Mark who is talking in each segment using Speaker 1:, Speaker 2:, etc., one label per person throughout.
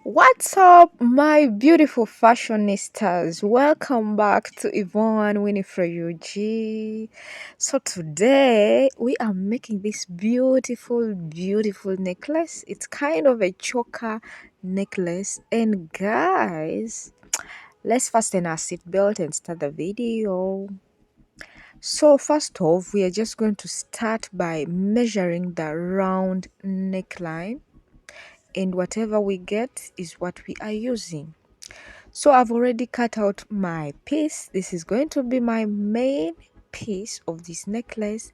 Speaker 1: What's up, my beautiful fashionistas? Welcome back to Yvonne Winifred UG. So today we are making this beautiful necklace. It's kind of a choker necklace, and guys, let's fasten our seatbelt and start the video. So first off, we are just going to start by measuring the round neckline, and whatever we get is what we are using. So I've already cut out my piece. This is going to be my main piece of this necklace,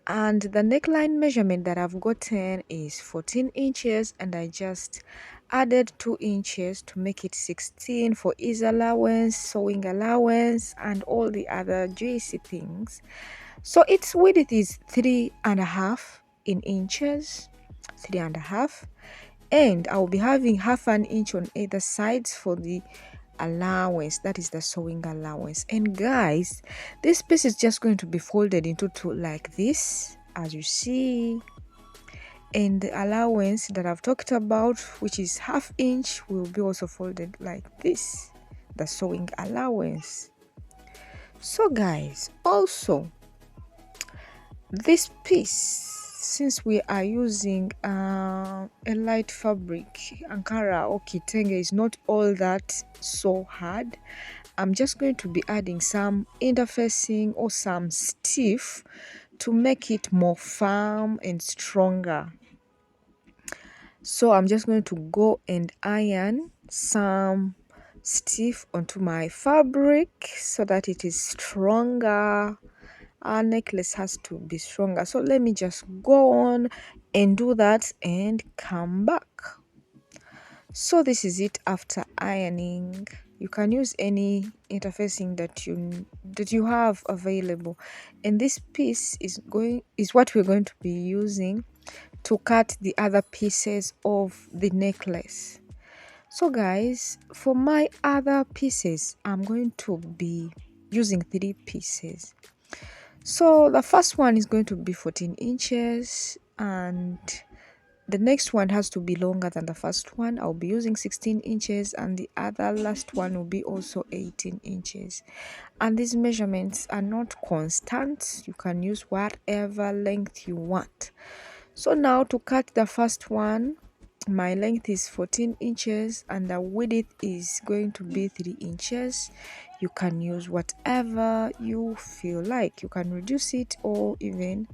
Speaker 1: and the neckline measurement that I've gotten is 14 inches, and I just added 2 inches to make it 16 for ease allowance, sewing allowance, and all the other juicy things. So its width is 3.5 in inches, 3.5, and I'll be having half an inch on either sides for the allowance, that is the sewing allowance. And guys, this piece is just going to be folded into two like this, as you see, and the allowance that I've talked about, which is half inch, will be also folded like this, the sewing allowance. So guys, also this piece, since we are using a light fabric, Ankara or kitenge is not all that so hard. I'm just going to be adding some interfacing or some stiff to make it more firm and stronger. So I'm just going to go and iron some stiff onto my fabric so that it is stronger. Our necklace has to be stronger. So let me just go on and do that and come back. So this is it after ironing. You can use any interfacing that you have available, and this piece is what we're going to be using to cut the other pieces of the necklace. So guys, for my other pieces, I'm going to be using 3 pieces. So the first one is going to be 14 inches, and the next one has to be longer than the first one. I'll be using 16 inches, and the other last one will be also 18 inches. And these measurements are not constant. You can use whatever length you want. So now to cut the first one, my length is 14 inches and the width is going to be 3 inches. You can use whatever you feel like. You can reduce it or even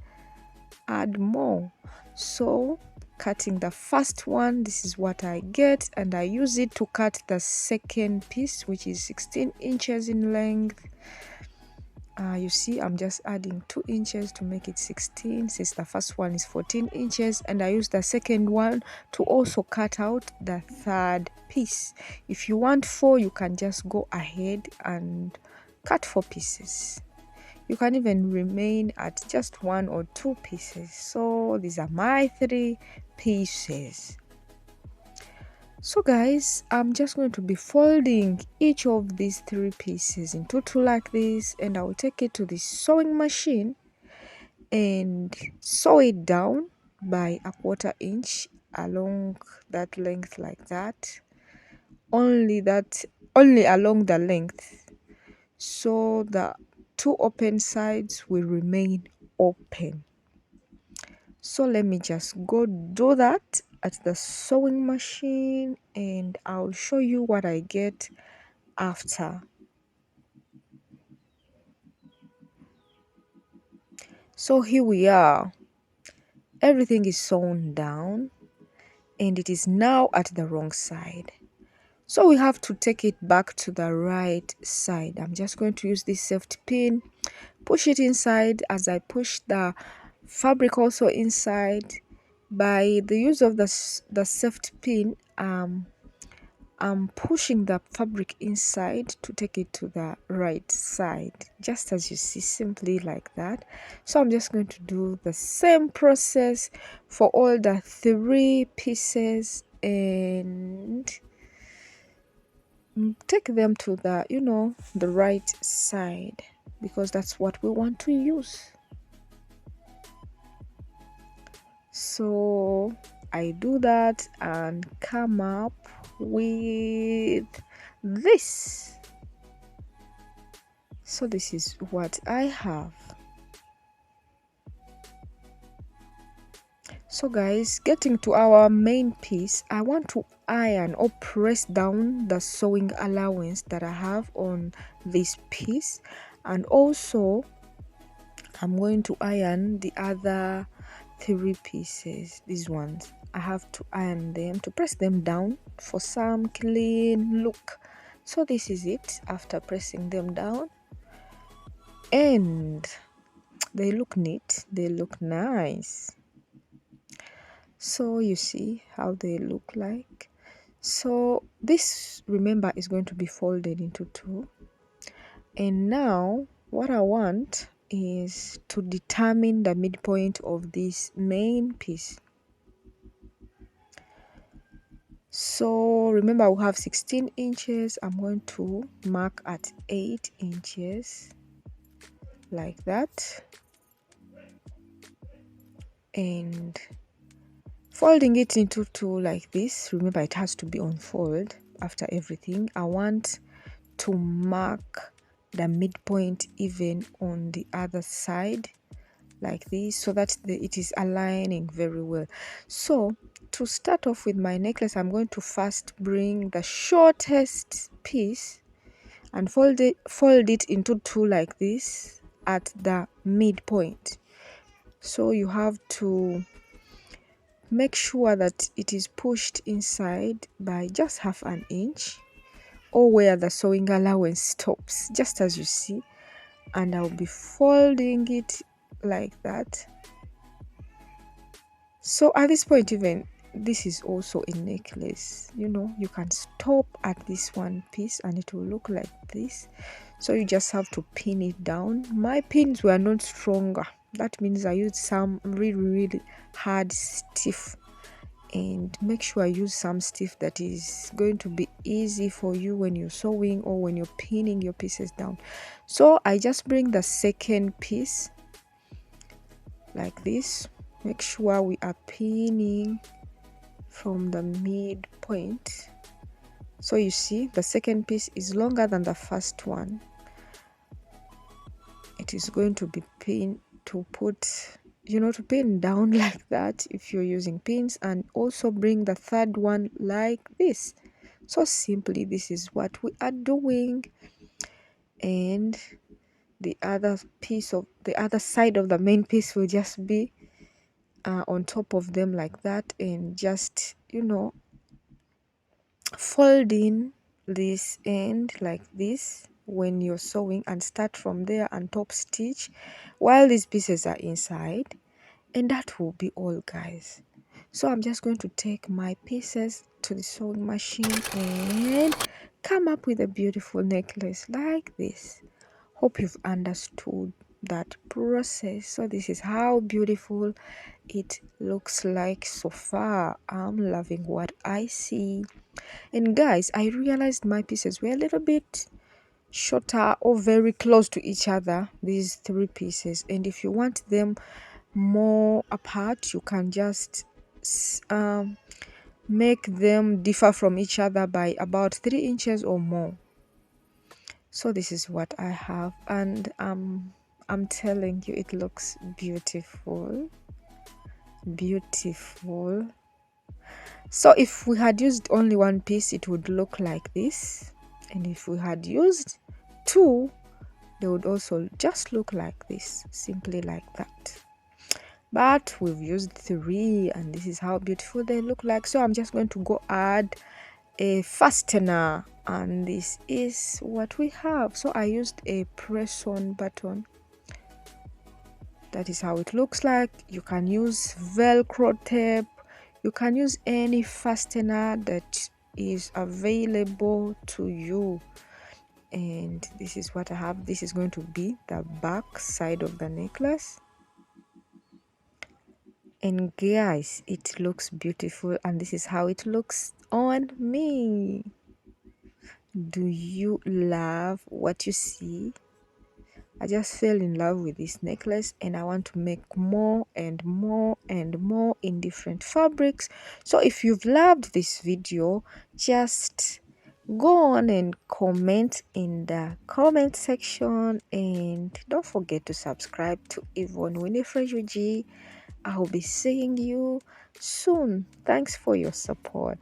Speaker 1: add more. So cutting the first one, this is what I get, and I use it to cut the second piece, which is 16 inches in length. You see, I'm just adding 2 inches to make it 16, since the first one is 14 inches, and I use the second one to also cut out the third piece. If you want 4, you can just go ahead and cut 4 pieces. You can even remain at just 1 or 2 pieces. So these are my 3 pieces. So guys, I'm just going to be folding each of these 3 pieces into 2 like this, and I will take it to the sewing machine and sew it down by a 1/4 inch along that length, like that. Only along the length, so the 2 open sides will remain open. So let me just go do that at the sewing machine, and I'll show you what I get after. So here we are. Everything is sewn down and it is now at the wrong side. So we have to take it back to the right side. I'm just going to use this safety pin, push it inside. As I push the fabric also inside, by the use of the safety pin, I'm pushing the fabric inside to take it to the right side, just as you see, simply like that. So I'm just going to do the same process for all the 3 pieces and take them to the right side, because that's what we want to use. So I do that and come up with this. So this is what I have. So guys, getting to our main piece, I want to iron or press down the sewing allowance that I have on this piece, and also I'm going to iron the other 3 pieces. These ones I have to iron them to press them down for some clean look. So this is it after pressing them down, and they look neat, they look nice. So you see how they look like. So this, remember, is going to be folded into 2. And now what I want is to determine the midpoint of this main piece. So remember, we have 16 inches. I'm going to mark at 8 inches like that, and folding it into 2 like this. Remember, it has to be on fold after everything. I want to mark the midpoint even on the other side like this, so that it is aligning very well. So to start off with my necklace, I'm going to first bring the shortest piece and fold it into 2 like this at the midpoint. So you have to make sure that it is pushed inside by just half an inch, or where the sewing allowance stops, just as you see. And I'll be folding it like that. So at this point, even this is also a necklace, you can stop at this one piece and it will look like this. So you just have to pin it down. My pins were not stronger, that means I used some really hard stiff, and make sure I use some stiff that is going to be easy for you when you're sewing or when you're pinning your pieces down. So I just bring the second piece like this. Make sure we are pinning from the midpoint. So you see the second piece is longer than the first one. It is going to be pinned to to pin down like that if you're using pins, and also bring the third one like this. So simply, this is what we are doing. And the other side of the main piece will just be on top of them like that, and just fold in this end like this when you're sewing, and start from there and top stitch while these pieces are inside. And that will be all, guys. So I'm just going to take my pieces to the sewing machine and come up with a beautiful necklace like this. Hope you've understood that process. So this is how beautiful it looks like so far. I'm loving what I see. And guys, I realized my pieces were a little bit shorter or very close to each other, these 3 pieces. And if you want them more apart, you can just make them differ from each other by about 3 inches or more. So this is what I have, and I'm telling you, it looks beautiful. So if we had used only 1 piece, it would look like this, and if we had used 2, they would also just look like this, simply like that. But we've used 3, and this is how beautiful they look like. So I'm just going to go add a fastener, and this is what we have. So I used a press-on button. That is how it looks like. You can use Velcro tape, you can use any fastener that is available to you. And this is what I have. This is going to be the back side of the necklace. And guys, it looks beautiful, and this is how it looks on me. Do you love what you see? I just fell in love with this necklace and I want to make more and more and more in different fabrics. So if you've loved this video, just go on and comment in the comment section, and don't forget to subscribe to Yvonne Winifred G. I'll be seeing you soon. Thanks for your support.